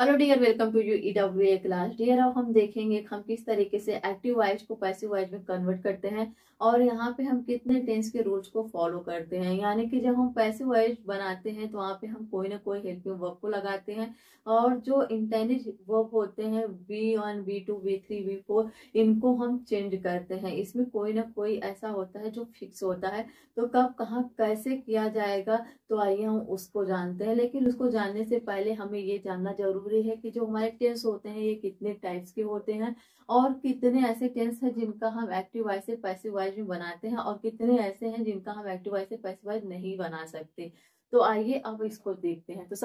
Hello dear, welcome to you EWA class. Dear, अब हम देखेंगे हम किस तरीके से एक्टिव वॉइस को पैसिव वॉइस में कन्वर्ट करते हैं और यहाँ पे हम कितने टेंस के रूल्स को फॉलो करते हैं। यानी कि जब हम पैसिव वॉइस बनाते हैं तो वहाँ पे हम कोई ना कोई हेल्पिंग वर्ब को लगाते हैं और जो इंटेंडेड वर्ब होते हैं V1, V2, V3, V4 इनको हम चेंज करते हैं। इसमें कोई ना कोई ऐसा होता है जो फिक्स होता है, तो कब कहाँ कैसे किया जाएगा तो आइए हम उसको जानते हैं। लेकिन उसको जानने से पहले हमें ये जानना जरूरी है कि जो हमारे टेंस होते हैं ये कितने टाइप्स के होते हैं और कितने ऐसे टेंस हैं जिनका हम एक्टिव वॉइस से पैसिव वॉइस में बनाते हैं और कितने ऐसे हैं जिनका हम एक्टिव वॉइस से पैसिव वॉइस नहीं बना सकते। तो आइए अब इसको देखते हैं। तो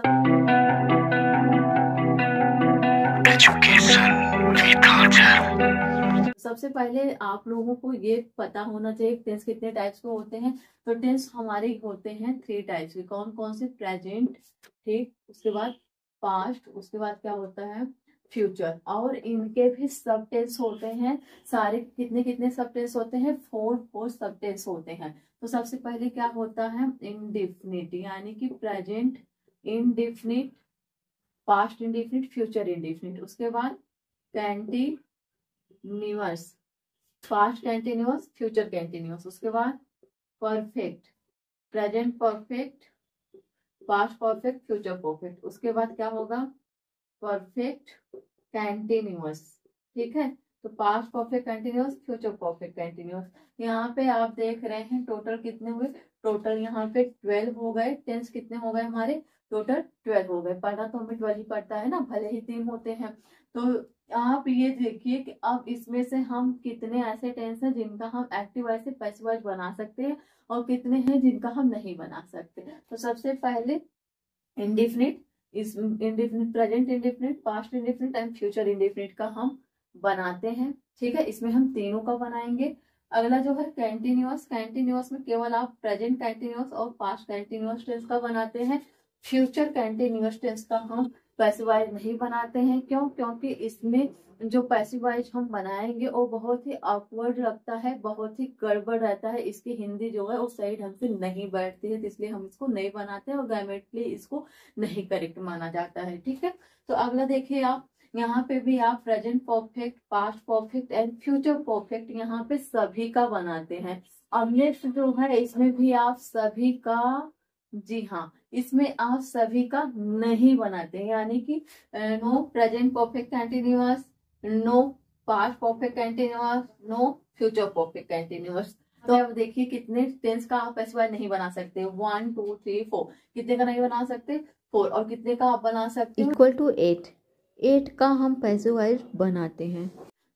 सबसे पहले आप लोगों को ये पता होना चाहिए टेंस कितने टाइप्स के होते हैं। तो टेंस हमारे होते हैं 3 टाइप्स के। कौन कौन से? प्रेजेंट, ठीक, उसके बाद पास्ट, उसके बाद क्या होता है फ्यूचर। और इनके भी सब टेंस होते हैं। सारे कितने कितने सब टेंस होते हैं? 4 सब टेंस होते हैं। तो सबसे पहले क्या होता है? इंडेफिनिट, यानी कि present indefinite, past indefinite, future indefinite. उसके बाद continuous, past continuous, future continuous. उसके बाद perfect, present perfect, past perfect, future perfect. उसके बाद क्या होगा? परफेक्ट कंटीन्यूअस, ठीक है। तो past perfect continuous, future perfect continuous. यहाँ पे आप देख रहे हैं टोटल कितने हुए? टोटल यहाँ पे 12 हो गए। टेंस कितने हो गए हमारे? टोटल 12 हो गए। पढ़ना तो हमें 12 ही पड़ता है ना, भले ही 3 होते हैं। तो आप ये देखिए कि अब इसमें से हम कितने ऐसे टेंस हैं जिनका हम एक्टिव वॉइस से पैसिव वॉइस बना सकते हैं और कितने हैं जिनका हम नहीं बना सकते। तो सबसे पहले इंडेफिनिट, इस indefinite, present indefinite, past indefinite and future indefinite का हम बनाते हैं, ठीक है। इसमें हम तीनों का बनाएंगे। अगला जो है कंटीन्यूअस, कंटीन्यूअस में केवल आप प्रेजेंट कंटीन्यूअस और पास्ट कंटीन्यूअस टेंस का बनाते हैं। फ्यूचर कंटीन्यूअस टेंस का हम पैसिव वॉइस नहीं बनाते हैं। क्यों? क्योंकि इसमें जो पैसिव वॉइस हम बनाएंगे वो बहुत ही ऑकवर्ड लगता है, बहुत ही गड़बड़ रहता है। इसकी हिंदी जो है वो सही ढंग से नहीं बैठती है, तो इसलिए हम इसको नहीं बनाते हैं और ग्रामेटिकली इसको नहीं करेक्ट माना जाता है, ठीक है। तो अगला देखिए आप, यहाँ पे भी आप present perfect, past perfect and future perfect यहाँ पे सभी का बनाते हैं। अब नेक्स्ट जो है इसमें भी आप सभी का, जी हाँ, इसमें आप सभी का नहीं बनाते हैं। यानी कि no present perfect continuous, no past perfect continuous, no future perfect continuous. तो अब देखिए कितने टेंस का आप पैसिव वॉइस नहीं बना सकते? 1 2 3 4। कितने का नहीं बना सकते? 4। और कितने का आप बना सकते हो? इक्वल टू 8 का हम पैसिव वॉइस बनाते हैं।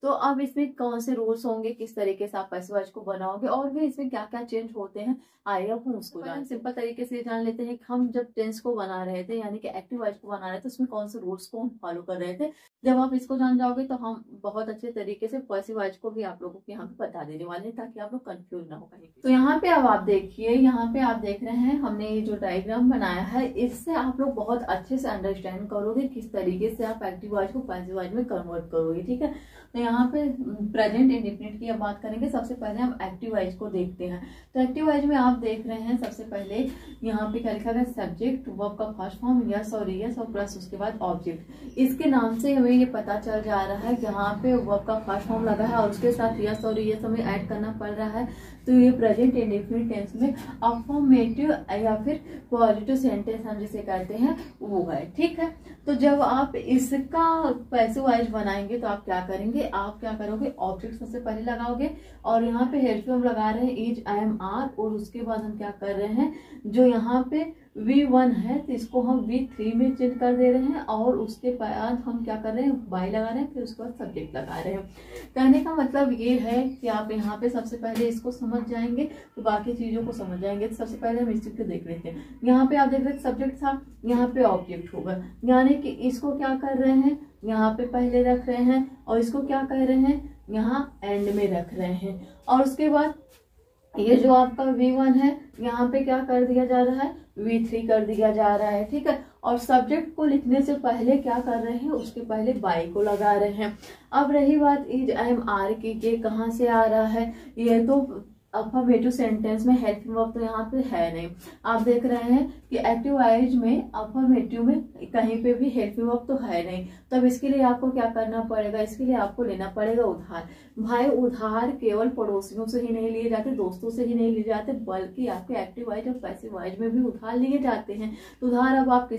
तो अब इसमें कौन से रूल्स होंगे, किस तरीके से आप पैसिव वॉइस को बनाओगे और भी इसमें क्या क्या चेंज होते हैं, आइए हम उसको जान सिंपल तरीके से जान लेते हैं कि हम जब टेंस को बना रहे थे यानी कि एक्टिव वॉइस को बना रहे थे उसमें कौन से रूल्स को हम फॉलो कर रहे थे। जब आप इसको जान जाओगे तो हम बहुत अच्छे तरीके से पैसिव वॉइस को भी आप लोगों को यहाँ पे बता देने वाले हैं ताकि आप लोग कंफ्यूज ना हो कहीं। तो यहाँ पे अब आप देखिए, यहाँ पे आप देख रहे हैं हमने ये जो डायग्राम बनाया है, इससे आप लोग बहुत अच्छे से अंडरस्टैंड करोगे किस तरीके से आप एक्टिव वॉइस को पैसिव वॉइस में कन्वर्ट करोगे, ठीक है। तो यहाँ पे प्रेजेंट इंडेफिनिट की अब बात करेंगे। सबसे पहले हम एक्टिव वॉइस को देखते हैं। तो एक्टिव वॉइस में आप देख रहे हैं सबसे पहले यहाँ पे क्या लिखा गया? सब्जेक्ट, वर्ब का फर्स्ट फॉर्म यस और यस और प्लस उसके बाद ऑब्जेक्ट। इसके नाम से हमें ये पता चल जा रहा है यहाँ पे वर्ब का फर्स्ट फॉर्म लगा है और उसके साथ यस और यस हमें ऐड करना पड़ रहा है। तो ये प्रेजेंट इंडेफिनिट टेंस में अफर्मेटिव या फिर पॉजिटिव सेंटेंस हम जिसे कहते हैं वो है, ठीक है। तो जब आप इसका पैसिव वॉइस बनाएंगे तो आप क्या करेंगे? आप क्या करोगे? ऑब्जेक्ट सबसे पहले लगाओगे और यहाँ पे हेल्प हम लगा रहे हैं इज, आई एम, आर। और उसके बाद हम क्या कर रहे हैं, जो यहाँ पे V1 है तो इसको हम V3 में चेंज कर दे रहे हैं और उसके बाद हम क्या कर रहे हैं? बाई लगा रहे हैं, फिर उसके बाद सब्जेक्ट लगा रहे हैं। कहने का मतलब ये है कि आप यहाँ पे सबसे पहले इसको समझ जाएंगे तो बाकी चीजों को समझ जाएंगे। तो सबसे पहले हम इस चीज को देख लेते हैं। यहाँ पे आप देख रहे हैं सब्जेक्ट था, यहाँ पे ऑब्जेक्ट होगा, यानी कि इसको क्या कर रहे हैं? यहाँ पे पहले रख रहे हैं और इसको क्या कह रहे हैं? यहाँ एंड में रख रहे हैं। और उसके बाद ये जो आपका V1 है यहाँ पे क्या कर दिया जा रहा है? V3 कर दिया जा रहा है, ठीक है। और सब्जेक्ट को लिखने से पहले क्या कर रहे हैं? उसके पहले बाई को लगा रहे हैं। अब रही बात इज, आई एम, आर की, ये कहाँ से आ रहा है? ये तो अफर्मेटिव सेंटेंस में हेल्पिंग वर्ब तो यहाँ पे है नहीं। आप देख रहे हैं कि एक्टिव वॉइस में अफर्मेटिव में कहीं पे भी हेल्पिंग वर्ब तो है नहीं। तब इसके लिए आपको क्या करना पड़ेगा, इसके लिए आपको लेना पड़ेगा उधार। भाई उधार केवल पड़ोसियों से ही नहीं लिए जाते, दोस्तों से ही नहीं लिए जाते, बल्कि आपके एक्टिव वॉइस और पैसिव वॉइस में भी उधार लिए जाते हैं। तो उधार अब आप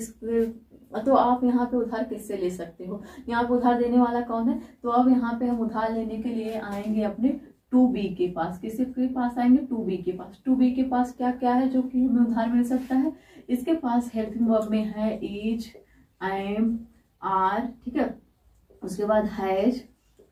तो आप यहाँ पे उधार किससे ले सकते हो, यहाँ पे उधार देने वाला कौन है। तो अब यहाँ पे हम उधार लेने के लिए आएंगे अपने टू बी के पास। किसी के पास आएंगे, टू बी के पास। टू बी के पास क्या क्या है जो कि हमें उधार मिल सकता है। इसके पास हेल्पिंग वर्ब में है इज, एम, आर, ठीक है। उसके बाद हैज,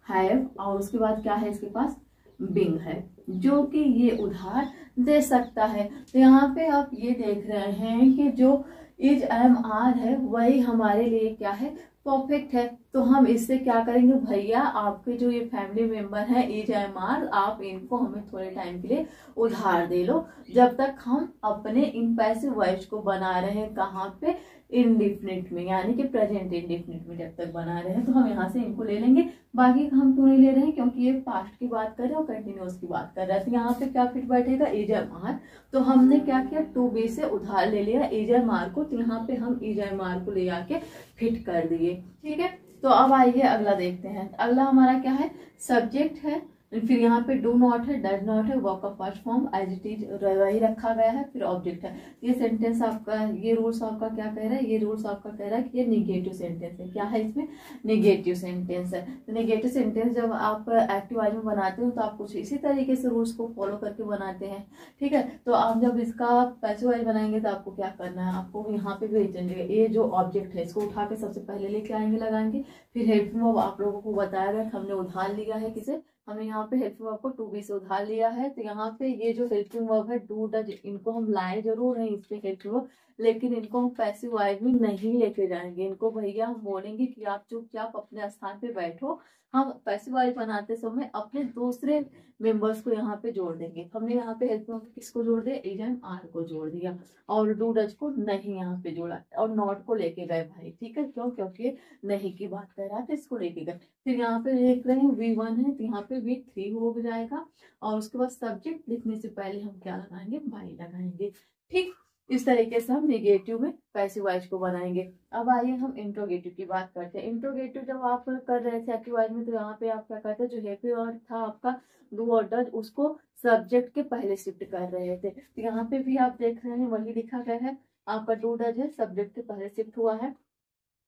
हैव, और उसके बाद क्या है इसके पास बिंग है, जो कि ये उधार दे सकता है। तो यहाँ पे आप ये देख रहे हैं कि जो इज, एम, आर है वही हमारे लिए क्या है, परफेक्ट है। तो हम इससे क्या करेंगे, भैया आपके जो ये फैमिली मेंबर है इज, एम, आर, आप इनको हमें थोड़े टाइम के लिए उधार दे लो, जब तक हम अपने इन पैसिव वॉइस को बना रहे हैं। कहाँ पे, इंडिफिनिट में, यानी कि प्रेजेंट इंडिफिनिट में जब तक बना रहे हैं तो हम यहाँ से इनको ले लेंगे। बाकी हम क्यों नहीं ले रहे हैं, क्योंकि ये पास्ट की बात कर रहे हैं और कंटिन्यूअस की बात कर रहे हैं। तो यहाँ पे क्या फिट बैठेगा, इज, एम, आर। तो हमने क्या किया, टू बी से उधार ले लिया इज, एम, आर को। तो यहाँ पे हम इज, एम, आर को ले आके फिट कर दिए, ठीक है। तो अब आइए अगला देखते हैं। अगला हमारा क्या है, सब्जेक्ट है, फिर यहाँ पे डू नॉट है, डज नॉट है, वर्ब का first form as it is वही रखा गया है, फिर ऑब्जेक्ट है। ये सेंटेंस आपका, ये रूल्स आपका क्या कह रहा है, ये रूल्स आपका कह रहा है कि ये निगेटिव सेंटेंस है। क्या है इसमें, निगेटिव सेंटेंस है। तो निगेटिव सेंटेंस जब आप एक्टिव वॉइस में बनाते हो तो आप कुछ इसी तरीके से रूल्स को फॉलो करके बनाते हैं, ठीक है। तो आप जब इसका पैसिव वॉइस बनाएंगे तो आपको क्या करना है, आपको यहाँ पे भी चेंज, ये जो ऑब्जेक्ट है इसको उठा के सबसे पहले लेके आएंगे, लगाएंगे। फिर हेल्पिंग वर्ब आप लोगों को बताया गया, हमने उधार लिया है किसे, हमने यहाँ पे हेल्पिंग वर्ब को टू बी से उधार लिया है। तो यहाँ पे ये जो हेल्पिंग वर्ब है डू, डज, इनको हम लाए जरूर हैं इसके हेल्पिंग वर्ब, लेकिन इनको हम पैसिव वॉइस में नहीं लेके जाएंगे। इनको भैया हम बोलेंगे कि आप चुपचाप अपने स्थान पे बैठो। हम पैसिव वॉइस बनाते समय अपने दूसरे मेंबर्स को यहाँ पे जोड़ देंगे। हमने यहाँ पे हेल्पिंग वर्ब किसको जोड़ दिया, इज, एम, आर को जोड़ दिया, और डू, डज को नहीं यहाँ पे जोड़ा, और नॉट को लेके गए भाई, ठीक है। क्यों, क्योंकि नहीं की बात कर रहा था, इसको लेके गए। फिर यहाँ पे देख रहे हैं V1 है, तो यहाँ पे V3 हो जाएगा, और उसके बाद सब्जेक्ट लिखने से पहले हम क्या लगाएंगे, बाई लगाएंगे, ठीक। इस तरीके से हम निगेटिव में पैसिव वॉइस को बनाएंगे। अब आइए हम इंट्रोगेटिव की बात करते हैं। इंट्रोगेटिव जब आप कर रहे थे एक्टिव वॉइस में, तो यहाँ पे आप क्या करते हैं, जो हैप्पी वर्ड था आपका डू और डज, उसको सब्जेक्ट के पहले शिफ्ट कर रहे थे। तो यहाँ पे भी आप देख रहे हैं वही लिखा गया है, आपका डू डज है, सब्जेक्ट के पहले शिफ्ट हुआ है।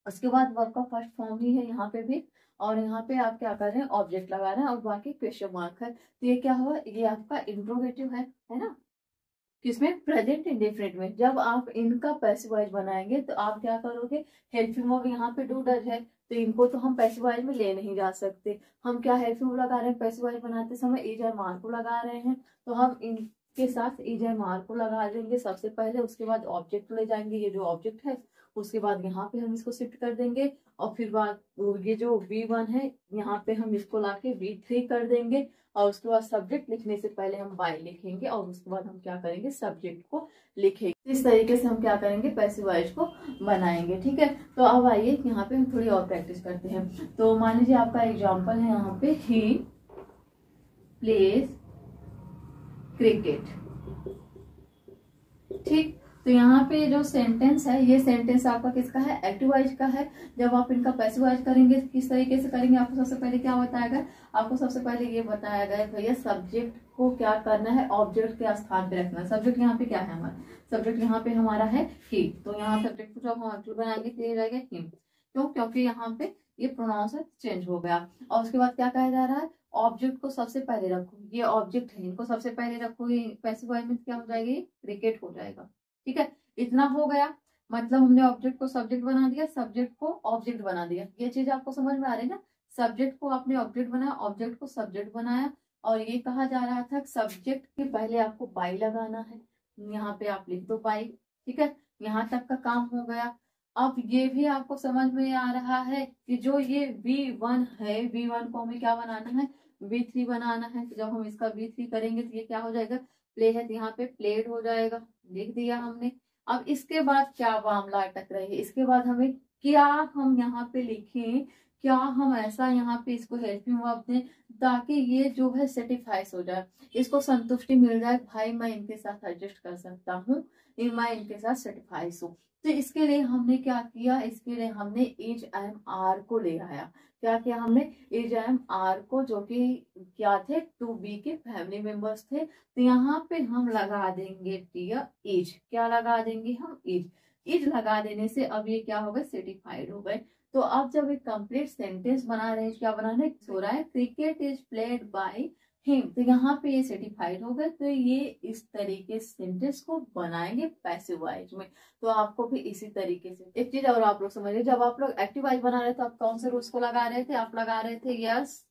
उसके बाद वर्ब का फर्स्ट फॉर्म ही है यहाँ पे भी, और यहाँ पे आप क्या कर रहे हैं, ऑब्जेक्ट लगा रहे हैं, और बाकी क्वेश्चन मार्क है। तो ये क्या हुआ, ये आपका इंट्रोगेटिव है ना, किसमें, प्रेजेंट इंडेफिनिट में। जब आप इनका पैसिव वॉइस बनाएंगे तो आप क्या करोगे, हेल्पिंग वर्ब यहाँ पे डू डज है, तो इनको तो हम पैसिव वॉइस में ले नहीं जा सकते। हम क्या हेल्पिंग वर्ब लगा रहे हैं, पैसिव वॉइस बनाते समय इज, एम, आर को लगा रहे हैं, तो हम इनके साथ इज, एम, आर को लगा देंगे सबसे पहले। उसके बाद ऑब्जेक्ट ले जाएंगे, ये जो ऑब्जेक्ट है, उसके बाद यहाँ पे हम इसको शिफ्ट कर देंगे, और फिर बाद ये जो V1 है यहाँ पे हम इसको लाके V3 कर देंगे, और उसके बाद सब्जेक्ट लिखने से पहले हम बाय लिखेंगे, और उसके बाद हम क्या करेंगे, सब्जेक्ट को लिखेंगे। इस तरीके से हम क्या करेंगे, पैसिव वॉइस को बनाएंगे, ठीक है। तो अब आइए यहाँ पे हम थोड़ी और प्रैक्टिस करते हैं। तो मान लीजिए आपका एग्जाम्पल है यहाँ पे, ही प्लेज क्रिकेट, ठीक। तो यहाँ पे जो सेंटेंस है, ये सेंटेंस आपका किसका है, एक्टिव वॉइस का है। जब आप इनका पैसिव वॉइस करेंगे, किस तरीके से करेंगे, आपको सबसे पहले क्या बताया गया, आपको सबसे पहले ये बताया गया भैया सब्जेक्ट को क्या करना है, ऑब्जेक्ट के स्थान पे रखना है। सब्जेक्ट यहाँ पे क्या है हमारा, सब्जेक्ट यहाँ पे हमारा है ही, तो यहाँ सब्जेक्ट को जब हम ऑब्जेक्ट बनाएंगे तो ये रहेगा हिम। क्यों, क्योंकि यहाँ पे ये प्रोनाउंस चेंज हो गया। और उसके बाद क्या कहा जा रहा है, ऑब्जेक्ट को सबसे पहले रखो, ये ऑब्जेक्ट है, इनको सबसे पहले रखो। पैसिव वॉइस में क्या हो जाएगी, क्रिकेट हो जाएगा, ठीक है। इतना हो गया, मतलब हमने ऑब्जेक्ट को सब्जेक्ट बना दिया, सब्जेक्ट को ऑब्जेक्ट बना दिया। ये चीज आपको समझ में आ रही है ना, सब्जेक्ट को आपने ऑब्जेक्ट बनाया, ऑब्जेक्ट को सब्जेक्ट बनाया, और ये कहा जा रहा था सब्जेक्ट के पहले आपको बाई लगाना है। यहाँ पे आप लिख दो बाई, ठीक है। यहाँ तक का काम हो गया। अब ये भी आपको समझ में आ रहा है कि जो ये V1 है, V1 को हमें क्या बनाना है, V3 बनाना है। तो जब हम इसका V3 करेंगे तो ये क्या हो जाएगा, प्ले है, तो यहाँ पे प्लेड हो जाएगा, लिख दिया हमने। अब इसके बाद क्या मामला अटक रही है, इसके बाद हमें क्या हम यहाँ पे लिखें, क्या हम ऐसा यहाँ पे इसको हेल्पिंग वर्ब दें ताकि ये जो है सेटिफाइस हो जाए, इसको संतुष्टि मिल जाए, भाई मैं इनके साथ एडजस्ट कर सकता हूँ, मैं इनके साथ सेटिफाइस हूँ। तो इसके लिए हमने क्या किया, इसके लिए हमने इज एम आर को ले आया। क्या किया हमने, इज एम आर को, जो कि क्या थे, टू बी के फैमिली मेंबर्स थे। तो यहाँ पे हम लगा देंगे डियर इज, क्या लगा देंगे हम, इज लगा देने से अब ये क्या हो गए, सर्टिफाइड हो गए। तो अब जब एक कंप्लीट सेंटेंस बना रहे हैं, क्या बनाना है, हो रहा है cricket is played by him, तो यहाँ पे ये सर्टिफाइड हो गए। तो ये इस तरीके से सेंटेंस को बनाएंगे पैसिव वॉइस में। तो आपको भी इसी तरीके से एक चीज और आप लोग समझिए, जब आप लोग एक्टिव वॉइस बना रहे थे, आप कौन से रूल्स को लगा रहे थे, आप लगा रहे थे यस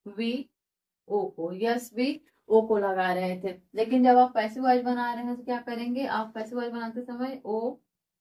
वी ओ को, यस वी ओ को लगा रहे थे। लेकिन जब आप पैसिव वॉइस बना रहे हैं तो क्या करेंगे, आप पैसिव वॉइस बनाते समय ओ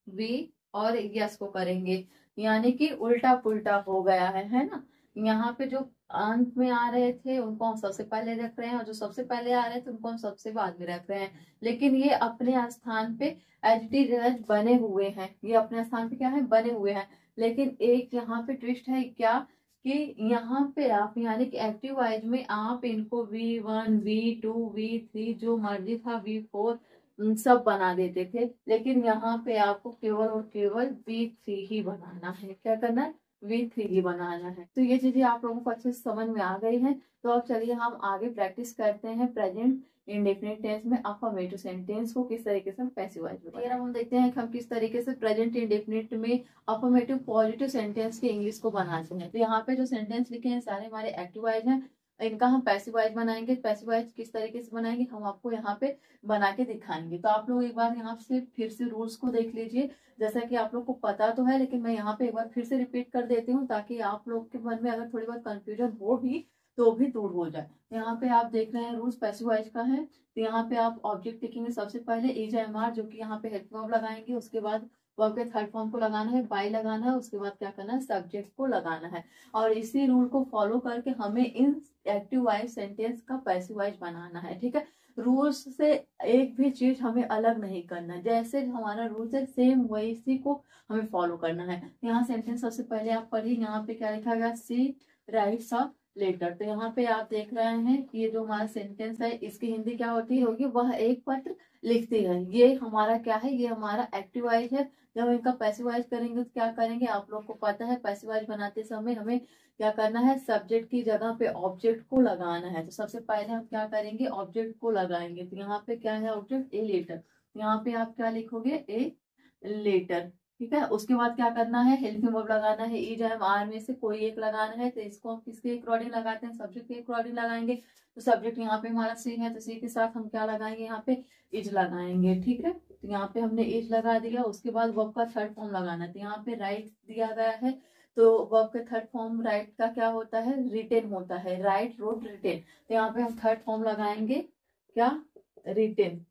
वी और यस को करेंगे, यानी कि उल्टा पुल्टा हो गया है ना। यहाँ पे जो अंत में आ रहे थे उनको हम सबसे पहले रख रहे हैं, और जो सबसे पहले आ रहे थे उनको हम सबसे बाद में रख रहे हैं। लेकिन ये अपने स्थान पे एज इट इज बने हुए हैं, ये अपने स्थान पे क्या है, बने हुए हैं। लेकिन एक यहाँ पे ट्विस्ट है, क्या कि यहाँ पे आप, यानी कि एक्टिव वॉइस में आप इनको V1 V2 V3 जो मर्जी था V4 सब बना देते थे। लेकिन यहाँ पे आपको केवल और केवल V3 ही बनाना है। क्या करना है, V3 ही बनाना है। तो ये चीजें आप लोगों को अच्छे से समझ में आ गई हैं। तो अब चलिए हम आगे प्रैक्टिस करते हैं प्रेजेंट इंडेफिनिट टेंस में अफर्मेटिव सेंटेंस को किस तरीके से हम पैसिव वॉइस में बनाएंगे। हम देखते हैं कि हम किस तरीके से प्रेजेंट इंडेफिनिट में अफर्मेटिव पॉजिटिव सेंटेंस के इंग्लिश को बनाते हैं। तो यहाँ पे जो सेंटेंस लिखे हैं सारे हमारे एक्टिव वॉइस हैं, इनका हम पैसिव वॉइस बनाएंगे। पैसिव वॉइस किस तरीके से बनाएंगे हम आपको यहाँ पे बना के दिखाएंगे। तो आप लोग एक बार यहाँ से फिर से रूल्स को देख लीजिए, जैसा कि आप लोग को पता तो है, लेकिन मैं यहाँ पे एक बार फिर से रिपीट कर देती हूँ ताकि आप लोग के मन में अगर थोड़ी बहुत कंफ्यूजन हो भी तो भी दूर हो जाए। यहाँ पे आप देख रहे हैं रूल्स पैसिव वॉइस का है। तो यहाँ पे आप ऑब्जेक्ट लिखेंगे, सबसे पहले इज एम आर, जो कि यहाँ पे हेल्प वर्ब लगाएंगे। उसके बाद वर्ब के थर्ड फॉर्म को लगाना है, बाय लगाना है। उसके बाद क्या करना है, सब्जेक्ट को लगाना है। और इसी रूल को फॉलो करके हमें इन एक्टिव वॉइस सेंटेंस का पैसिव वॉइस बनाना है। ठीक है, रूल्स से एक भी चीज हमें अलग नहीं करना, जैसे हमारा रूल्स है सेम वैसी को हमें फॉलो करना है। यहाँ सेंटेंस सबसे पहले आप पढ़िए, यहाँ पे क्या लिखा गया, सी राइट्स अ लेटर। तो यहाँ पे आप देख रहे हैं कि ये जो हमारा सेंटेंस है इसकी हिंदी क्या होती होगी, वह एक पत्र लिखती है। ये हमारा क्या है, ये हमारा एक्टिव वॉइस है। जब इनका पैसिव वॉइस करेंगे तो क्या करेंगे, आप लोग को पता है पैसिव वॉइस बनाते समय हमें क्या करना है, सब्जेक्ट की जगह पे ऑब्जेक्ट को लगाना है। तो सबसे पहले हम क्या करेंगे, ऑब्जेक्ट को लगाएंगे। तो यहाँ पे क्या है ऑब्जेक्ट, ए लेटर। यहाँ पे आप क्या लिखोगे, ए लेटर। ठीक है, उसके बाद क्या करना है, हेल्पिंग वर्ब लगाना है। इज एम आर में से कोई एक लगाना है। तो इसको हम किसके अकॉर्डिंग लगाते हैं, सब्जेक्ट के अकॉर्डिंग लगाएंगे। तो सब्जेक्ट यहाँ पे हमारा सी है, तो सी के साथ हम क्या लगाएंगे, यहाँ पे इज लगाएंगे। ठीक है, तो यहाँ पे हमने इज लगा दिया। उसके बाद वर्ब का थर्ड फॉर्म लगाना है। तो यहाँ पे राइट दिया गया है, तो वर्ब के थर्ड फॉर्म राइट का क्या होता है, रिटेन होता है, राइट रोट रिटेन। तो यहाँ पे हम थर्ड फॉर्म लगाएंगे, क्या, रिटेन।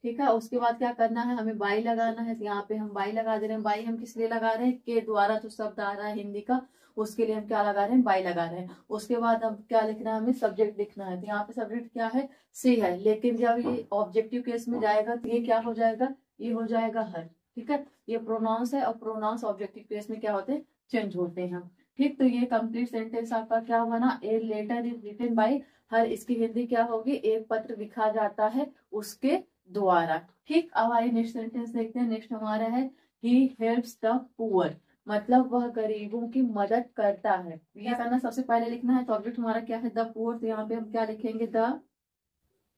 ठीक है, उसके बाद क्या करना है, हमें बाई लगाना है। तो यहाँ पे हम बाई लगा दे रहे हैं। बाई हम किस लिए लगा रहे हैं, के द्वारा जो शब्द आ रहा है हिंदी का, उसके लिए हम क्या लगा रहे हैं, बाई लगा रहे हैं। उसके बाद अब क्या लिखना है, हमें सब्जेक्ट लिखना है। तो यहाँ पे सब्जेक्ट क्या है, सी है। लेकिन जब ये ऑब्जेक्टिव केस में जाएगा तो ये क्या हो जाएगा, ये हो जाएगा हर। ठीक है, ये प्रोनाउंस है, और प्रोनाउंस ऑब्जेक्टिव केस में क्या होते हैं, चेंज होते हैं। ठीक, तो ये कंप्लीट सेंटेंस आपका क्या बना, a letter is written by her. इसकी हिंदी क्या होगी, एक पत्र लिखा जाता है उसके द्वारा। ठीक, अब आइए नेक्स्ट सेंटेंस देखते हैं। नेक्स्ट हमारा है, ही हेल्प्स द पुअर, मतलब वह गरीबों की मदद करता है। ये करना सबसे पहले लिखना है। तो ऑब्जेक्ट हमारा क्या है, द पुअर। तो यहाँ पे हम क्या लिखेंगे, द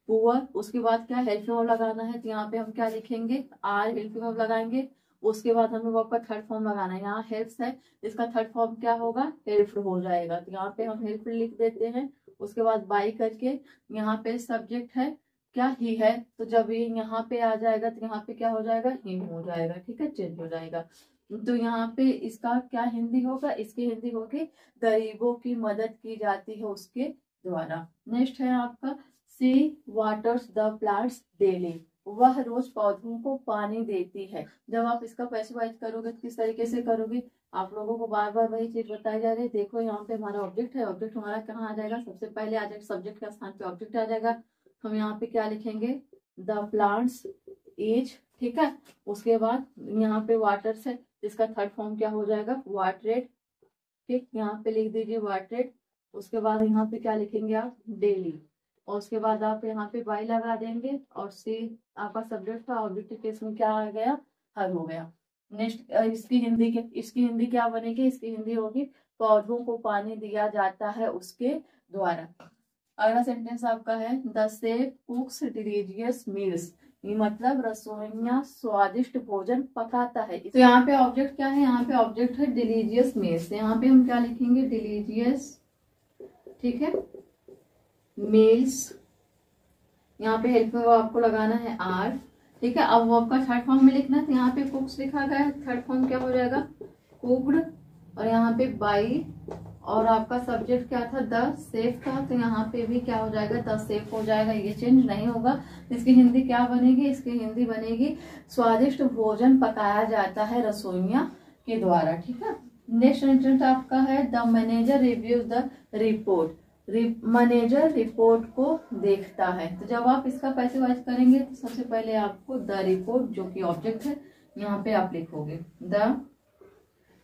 पुअर। उसके बाद क्या, हेल्पिंग वर्ब लगाना है। तो यहाँ पे हम क्या लिखेंगे, आर हेल्पिंग वर्ब लगाएंगे। उसके बाद हमें वर्ब का थर्ड फॉर्म लगाना है। यहाँ हेल्प्स है, इसका थर्ड फॉर्म क्या होगा, हेल्प्ड हो जाएगा। तो यहाँ पे हम हेल्प लिख देते हैं। उसके बाद बाई करके यहाँ पे सब्जेक्ट है क्या, ही है। तो जब ये यहाँ पे आ जाएगा तो यहाँ पे क्या हो जाएगा, हिम हो जाएगा। ठीक है, चेंज हो जाएगा। तो यहाँ पे इसका क्या हिंदी होगा, इसकी हिंदी होगी गरीबों की मदद की जाती है उसके द्वारा। नेक्स्ट है आपका, सी वाटर्स द प्लांट्स डेली, वह रोज पौधों को पानी देती है। जब आप इसका पैसिव वॉइस करोगे तो किस तरीके से करोगे, आप लोगों को बार बार वही चीज बताई जा रही है। देखो यहाँ पे हमारा ऑब्जेक्ट है, ऑब्जेक्ट हमारा कहाँ आ जाएगा, सबसे पहले आ जाएगा सब्जेक्ट का स्थान पे ऑब्जेक्ट आ जाएगा। हम यहाँ पे क्या लिखेंगे, द प्लांट्स इज। ठीक है, उसके बाद यहाँ पे वाटर्स है, इसका थर्ड फॉर्म क्या हो जाएगा, वाटरेड। ठीक, यहाँ पे लिख दीजिए वाटरेड। उसके बाद यहाँ पे क्या लिखेंगे आप, डेली। और उसके बाद आप यहाँ पे बाई लगा देंगे और सी आपका सब्जेक्ट था, ऑब्जेक्टिव केस में क्या आ गया, हर हो गया। नेक्स्ट इसकी हिंदी क्या बनेगी, इसकी हिंदी होगी पौधों को पानी दिया जाता है उसके द्वारा। अगला सेंटेंस आपका है द शेफ कुक्स डिलीजियस मील्स, ये मतलब रसोइया स्वादिष्ट भोजन पकाता है। तो यहाँ पे ऑब्जेक्ट क्या है, यहाँ पे ऑब्जेक्ट है डिलीजियस मील्स। यहाँ पे हम क्या लिखेंगे, डिलीजियस, ठीक है, मील्स। यहाँ पे हेल्प में आपको लगाना है आर, ठीक है। अब वर्ब का थर्ड फॉर्म में लिखना है, तो यहाँ पे कुक्स लिखा गया है, थर्ड फॉर्म क्या हो जाएगा, कुक्ड। और यहाँ पे बाई, और आपका सब्जेक्ट क्या था, द सेफ था, तो यहाँ पे भी क्या हो जाएगा, द सेफ हो जाएगा, ये चेंज नहीं होगा। इसकी हिंदी क्या बनेगी, इसकी हिंदी बनेगी स्वादिष्ट भोजन पकाया जाता है रसोइया के द्वारा, ठीक है। नेक्स्ट सेंटेंस आपका है the manager reviews the report, manager report को देखता है। तो जब आप इसका पैसिवाइज करेंगे तो सबसे पहले आपको द रिपोर्ट, जो कि ऑब्जेक्ट है, यहाँ पे आप लिखोगे द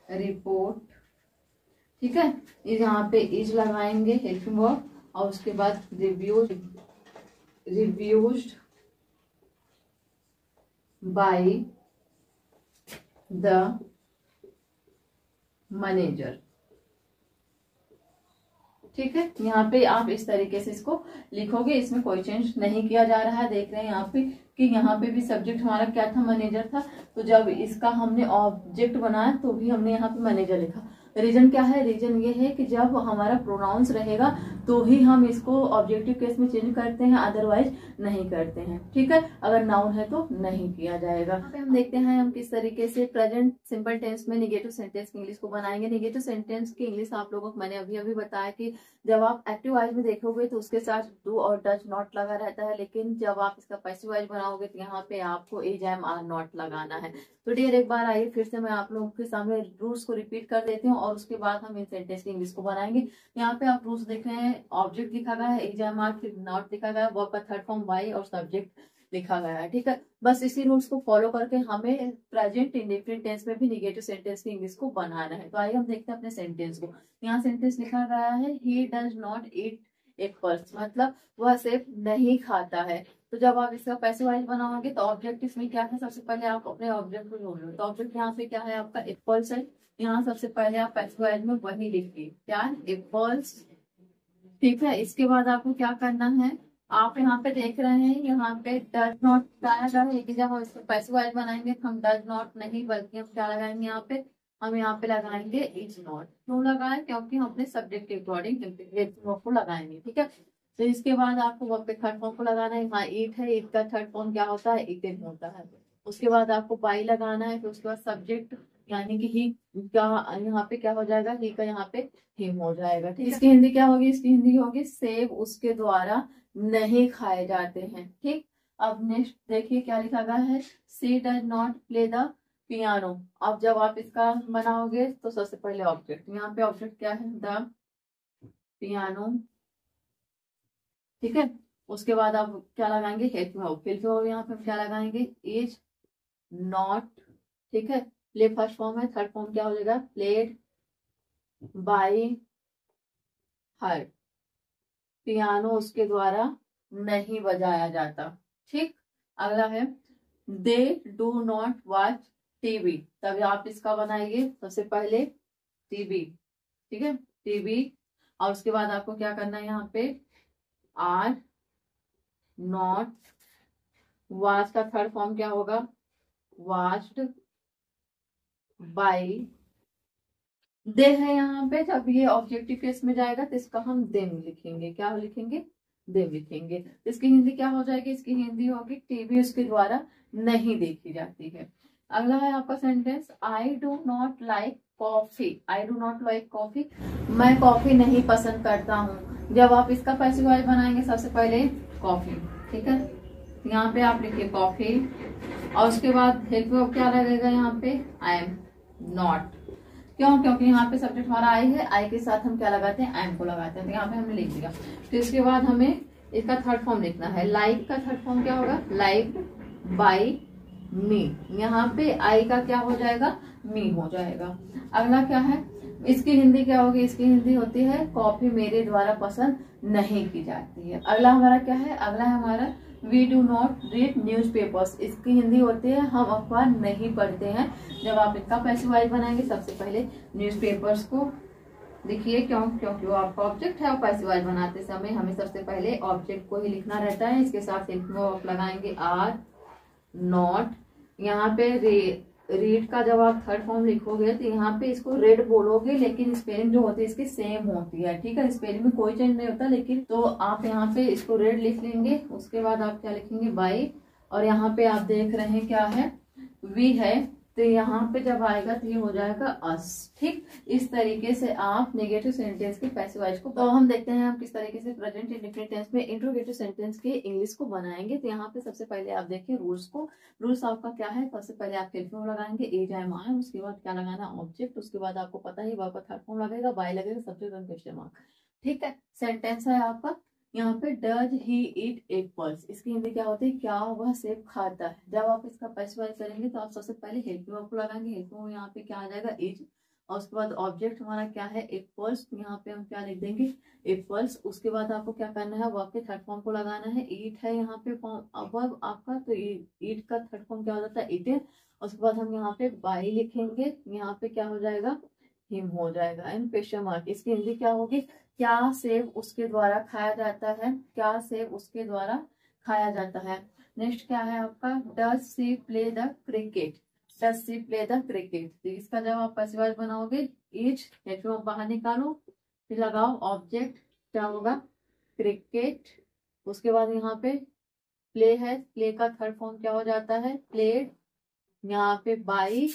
रिपोर्ट, ठीक है। यहाँ पे इज लगाएंगे हेल्पिंग वर्ब, और उसके बाद रिव्यूज्ड बाय द मैनेजर, ठीक है। यहाँ पे आप इस तरीके से इसको लिखोगे, इसमें कोई चेंज नहीं किया जा रहा है। देख रहे हैं यहाँ पे कि यहाँ पे भी सब्जेक्ट हमारा क्या था, मैनेजर था, तो जब इसका हमने ऑब्जेक्ट बनाया तो भी हमने यहाँ पे मैनेजर लिखा। रीजन क्या है, रीजन ये है कि जब हमारा प्रोनाउंस रहेगा तो ही हम इसको ऑब्जेक्टिव केस में चेंज करते हैं, अदरवाइज नहीं करते हैं, ठीक है। अगर नाउन है तो नहीं किया जाएगा। यहाँ पे हम देखते हैं हम किस तरीके से प्रेजेंट सिंपल टेंस में निगेटिव सेंटेंस की इंग्लिश को बनाएंगे। निगेटिव सेंटेंस की इंग्लिश आप लोगों को मैंने अभी अभी बताया कि जब आप एक्टिव वाइज में देखोगे तो उसके साथ डू और डज नॉट लगा रहता है, लेकिन जब आप इसका पैसिव वाइज बनाओगे तो यहाँ पे आपको इज एम आर नॉट लगाना है। तो डियर एक बार आइए फिर से मैं आप लोगों के सामने रूल्स को रिपीट कर देती हूँ और उसके बाद हम इन सेंटेंस की इंग्लिश को बनाएंगे। यहाँ पे आप रूल्स देख रहे हैं, ऑब्जेक्ट लिखा गया है इज एम आर, फिर नॉट लिखा गया है, वर्ब का थर्ड फॉर्म बाई और सब्जेक्ट लिखा गया है, ठीक है। बस इसी रूल्स को फॉलो करके हमें प्रेजेंट इंडेफिनिट टेंस में भी निगेटिव सेंटेंस की इंग्लिश को बनाना है। तो आइए हम देखते हैं अपने सेंटेंस को। यहाँ सेंटेंस लिखा गया है he does not eat apples, मतलब वह सेब नहीं खाता है। तो जब आप इसका पैसिव वाइज बनाओगे तो ऑब्जेक्ट इसमें क्या है, सबसे पहले आप अपने ऑब्जेक्ट को ढूंढ लो। तो ऑब्जेक्ट यहाँ पे क्या है आपका, एप्पल्स है। यहाँ सबसे पहले आप पैसिव वाइज में वही लिखिए, क्या, एप्पल्स, ठीक है। इसके बाद आपको क्या करना है, आप यहाँ पे देख रहे हैं यहाँ पे डज नॉट लगाया गया है, लेकिन जब हम इसको पैसिव वाइज बनाएंगे तो हम डज नॉट नहीं बल्कि हम क्या लगाएंगे, यहाँ पे हम यहाँ पे लगाएंगे इज नॉट। क्यों लगाए, क्योंकि हम अपने सब्जेक्ट के अकॉर्डिंग वर्ब को लगाएंगे, ठीक है। तो इसके बाद आपको वर्ब के थर्ड फॉर्म को लगाना है। यहाँ ईट है, ईट का थर्ड फॉर्म क्या होता है, ईटेन होता है। उसके बाद आपको बाई लगाना है, फिर उसके बाद सब्जेक्ट यानी कि ही का यहाँ पे क्या हो जाएगा, ही का यहाँ पे हिम हो जाएगा, ठीक है। इसकी हिंदी क्या होगी, इसकी हिंदी होगी सेब उसके द्वारा नहीं खाए जाते हैं, ठीक। अब नेक्स्ट देखिए क्या लिखा गया है, she does not play the piano. अब जब आप इसका बनाओगे तो सबसे पहले ऑब्जेक्ट, यहाँ पे ऑब्जेक्ट क्या है, द पियानो, ठीक है। उसके बाद आप क्या लगाएंगे, हेल्प वर्ब, यहाँ पे हम क्या लगाएंगे, इज नॉट, ठीक है। प्ले फर्स्ट फॉर्म है, थर्ड फॉर्म क्या हो जाएगा, प्लेड बाय हर, पियानो उसके द्वारा नहीं बजाया जाता, ठीक। अगला है they do not watch TV. तभी आप इसका बनाएंगे सबसे पहले टीवी, ठीक है, टीवी। और उसके बाद आपको क्या करना है, यहाँ पे आर नॉट, वॉच का थर्ड फॉर्म क्या होगा, वॉच्ड बाई, दे है यहाँ पे। जब ये ऑब्जेक्टिव केस में जाएगा तो इसका हम देम लिखेंगे, क्या लिखेंगे, देम लिखेंगे। तो इसकी हिंदी क्या हो जाएगी, इसकी हिंदी होगी टीवी उसके द्वारा नहीं देखी जाती है। अगला है आपका sentence, I do not like coffee, I do not like coffee, मैं कॉफी नहीं पसंद करता हूँ। जब आप इसका पैसिव वॉइस बनाएंगे सबसे पहले कॉफी, ठीक है, यहाँ पे आप लिखिए कॉफी। और उसके बाद हेल्प वर्ब क्या लगेगा, यहाँ पे आई एम नॉट। क्यों, क्योंकि यहाँ पे सब्जेक्ट हमारा आई है, आई के साथ हम क्या लगाते हैं, आई एम को लगाते हैं। तो यहाँ पे हमने लिख दिया। तो इसके बाद हमें इसका थर्ड फॉर्म लिखना है, लाइक का थर्ड फॉर्म क्या होगा, लाइक बाई मी, यहाँ पे आई का क्या हो जाएगा, मी हो जाएगा। अगला क्या है, इसकी हिंदी क्या होगी, इसकी हिंदी होती है कॉफी मेरे द्वारा पसंद नहीं की जाती है। अगला हमारा क्या है, अगला है हमारा we do not read news papers, इसकी हिंदी होती है हम अखबार नहीं पढ़ते हैं। जब आप इसका पैसिव वॉइस बनाएंगे सबसे पहले न्यूज पेपर्स को लिखिए, क्योंकि वो आपका ऑब्जेक्ट है और पैसिव वॉइस बनाते समय हमें सबसे पहले ऑब्जेक्ट को ही लिखना रहता है। इसके साथ आप लगाएंगे आर नॉट। यहाँ पे रीड का जब आप थर्ड फॉर्म लिखोगे तो यहाँ पे इसको रेड बोलोगे, लेकिन स्पेलिंग जो होती है इसकी सेम होती है, ठीक है, स्पेलिंग में कोई चेंज नहीं होता। लेकिन तो आप यहाँ पे इसको रेड लिख लेंगे, उसके बाद आप क्या लिखेंगे, बाई, और यहाँ पे आप देख रहे हैं क्या है, वी है, तो यहाँ पे जब आएगा तो ये हो जाएगा अस। ठीक, इस तरीके से आप नेगेटिव सेंटेंस के पैसिव वॉइस को, तो हम देखते हैं हम किस तरीके से प्रेजेंट इंडेफिनिट टेंस में इंट्रोगेटिव सेंटेंस के इंग्लिश को बनाएंगे। तो यहाँ पे सबसे पहले आप देखिए रूल्स को। रूल्स आपका क्या है, सबसे पहले आप हेल्प फॉर्म लगाएंगे एज एम आई, उसके बाद क्या लगाना, ऑब्जेक्ट, उसके बाद आपको पता ही वर्ब का थर्ड फॉर्म लगेगा, बाय लगेगा, सब्जेक्ट और क्वेश्चन मार्क। ठीक है, सेंटेंस है आपका यहाँ पे डज ही ईट एप्पल्स, इसकी हिंदी क्या होती है, क्या वह सेब खाता है। जब आप इसका पैसिव वॉइस करेंगे तो आप सबसे पहले हेल्प वर्ब को लगाएंगे, हेल्प वर्ब यहाँ पे क्या आ जाएगा, इज, और उसके बाद ऑब्जेक्ट हमारा क्या है, एप्पल्स, यहाँ पे हम क्या लिख देंगे, एप्पल्स। उसके बाद आपको क्या करना है, वर्ब के थर्ड फॉर्म को लगाना है, ईट है यहाँ पे वर्ब आपका, तो ईट का थर्ड फॉर्म क्या हो जाता है, ईटेन। उसके बाद हम यहाँ पे बाई लिखेंगे, यहाँ पे क्या हो जाएगा, हिम हो जाएगा, एंड क्वेश्चन मार्क। इसकी हिंदी क्या होगी, क्या सेब उसके द्वारा खाया जाता है, क्या सेब उसके द्वारा खाया जाता है। नेक्स्ट क्या है आपका, does C play the cricket, does C play the cricket. तो इसका जब आप पैसिव वॉइस बनाओगे, इज हेल्प वर्ब बाहर निकालो, फिर लगाओ ऑब्जेक्ट, क्या होगा, क्रिकेट। उसके बाद यहाँ पे प्ले है, प्ले का थर्ड फॉर्म क्या हो जाता है, प्लेड। यहाँ पे बाई,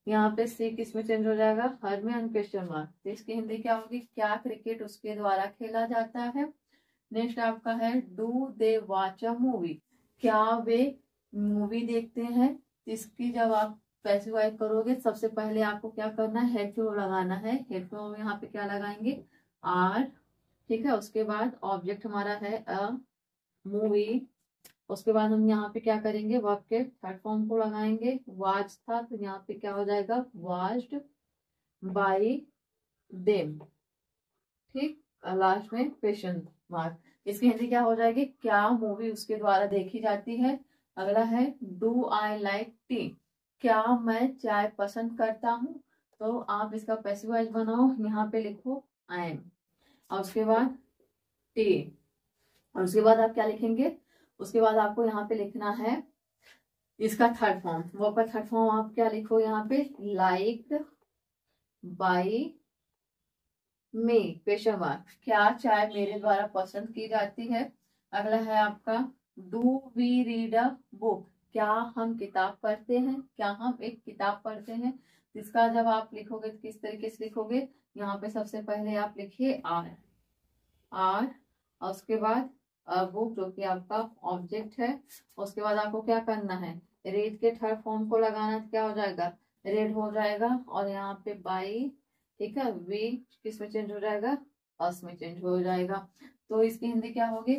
यहाँ पे सी किस में चेंज हो जाएगा, हर में, एंड क्वेश्चन मार्क। तो इसकी हिंदी क्या होगी, क्या क्रिकेट उसके द्वारा खेला जाता है। नेक्स्ट आपका है do they watch a movie, क्या वे मूवी देखते हैं। इसकी जब आप पैसिव वॉइस करोगे सबसे पहले आपको क्या करना है, हेल्प वर्ब लगाना है, हेल्प वर्ब यहाँ पे क्या लगाएंगे, आर, ठीक है। उसके बाद ऑब्जेक्ट हमारा है अ मूवी, उसके बाद हम यहाँ पे क्या करेंगे, वर्ब के थर्ड फॉर्म को लगाएंगे, वाच था तो यहाँ पे क्या हो जाएगा, वाच्ड बाय देम। ठीक, लास्ट में क्वेश्चन मार्क। इसकी हिंदी क्या हो जाएगी, क्या मूवी उसके द्वारा देखी जाती है। अगला है डू आई लाइक टी, क्या मैं चाय पसंद करता हूँ। तो आप इसका पैसिव वॉइस बनाओ, यहाँ पे लिखो आई एम, और उसके बाद टी, और उसके बाद आप क्या लिखेंगे, उसके बाद आपको यहाँ पे लिखना है इसका थर्ड फॉर्म, वो का थर्ड फॉर्म आप क्या लिखो यहाँ पे, लाइक बाय मी, क्वेश्चन मार्क, क्या चाय मेरे द्वारा पसंद की जाती है। अगला है आपका do we read a book, क्या हम किताब पढ़ते हैं, क्या हम एक किताब पढ़ते हैं। इसका जब आप लिखोगे तो किस तरीके से लिखोगे, यहाँ पे सबसे पहले आप लिखिए आर, और उसके बाद बुक जो कि आपका ऑब्जेक्ट है। उसके बाद आपको क्या करना है, रीड के थर्ड फॉर्म को लगाना, क्या हो जाएगा, रेड हो जाएगा, और यहाँ पे बाई, ठीक है, वी किस में चेंज हो जाएगा, अस में चेंज हो जाएगा। तो इसकी हिंदी क्या होगी,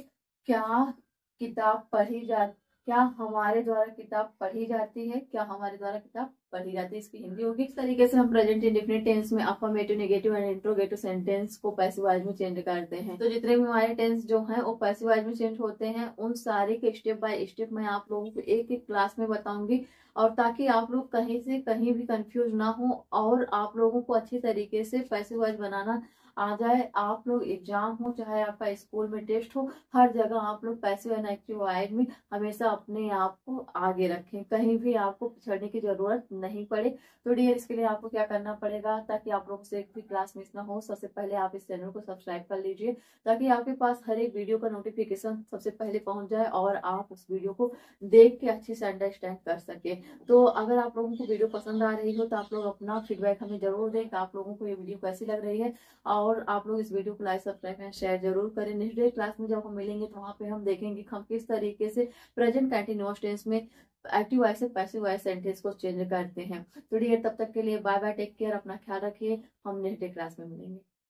क्या किताब पढ़ी जा, क्या हमारे द्वारा किताब पढ़ी जाती है, क्या हमारे द्वारा किताब पढ़ी जाती है, इसकी हिंदी होगी। इस तरीके से हम प्रेजेंट इंडेफिनिट टेंस में affirmative, negative and interrogative sentence को पैसिव वॉइस में चेंज करते हैं। तो जितने भी हमारे टेंस जो हैं वो पैसिव वॉइस में चेंज होते हैं, उन सारे के स्टेप बाय स्टेप मैं आप लोगों को एक एक क्लास में बताऊंगी, और ताकि आप लोग कहीं से कहीं भी कंफ्यूज ना हो और आप लोगों को अच्छी तरीके से पैसिव वॉइस बनाना आ जाए। आप लोग एग्जाम हो चाहे आपका स्कूल में टेस्ट हो, हर जगह आप लोग पैसिव एंड एक्टिव वॉइस में हमेशा अपने आप को आगे रखें, कहीं भी आपको पिछड़ने की जरूरत नहीं पड़े। तो डियर, इसके लिए आपको क्या करना पड़ेगा, ताकि आप लोगों से एक भी क्लास मिस ना हो, सबसे पहले आप इस चैनल को सब्सक्राइब कर लीजिए, ताकि आपके पास हर एक वीडियो का नोटिफिकेशन सबसे पहले पहुंच जाए और आप उस वीडियो को देख के अच्छे से अंडरस्टैंड कर सके। तो अगर आप लोगों को वीडियो पसंद आ रही हो तो आप लोग अपना फीडबैक हमें जरूर दें कि आप लोगों को ये वीडियो कैसी लग रही है, और आप लोग इस वीडियो को लाइक, सब्सक्राइब एंड शेयर जरूर करें। नेक्स्ट डे क्लास में जब हम मिलेंगे तो वहाँ पे हम देखेंगे कि हम किस तरीके से प्रेजेंट कंटिन्यूअस टेंस में एक्टिव वॉइस से पैसिव वॉइस सेंटेंस को चेंज करते हैं। तो डियर, तब तक के लिए बाय बाय, टेक केयर, अपना ख्याल रखिए, हम नेक्स्ट डे क्लास में मिलेंगे।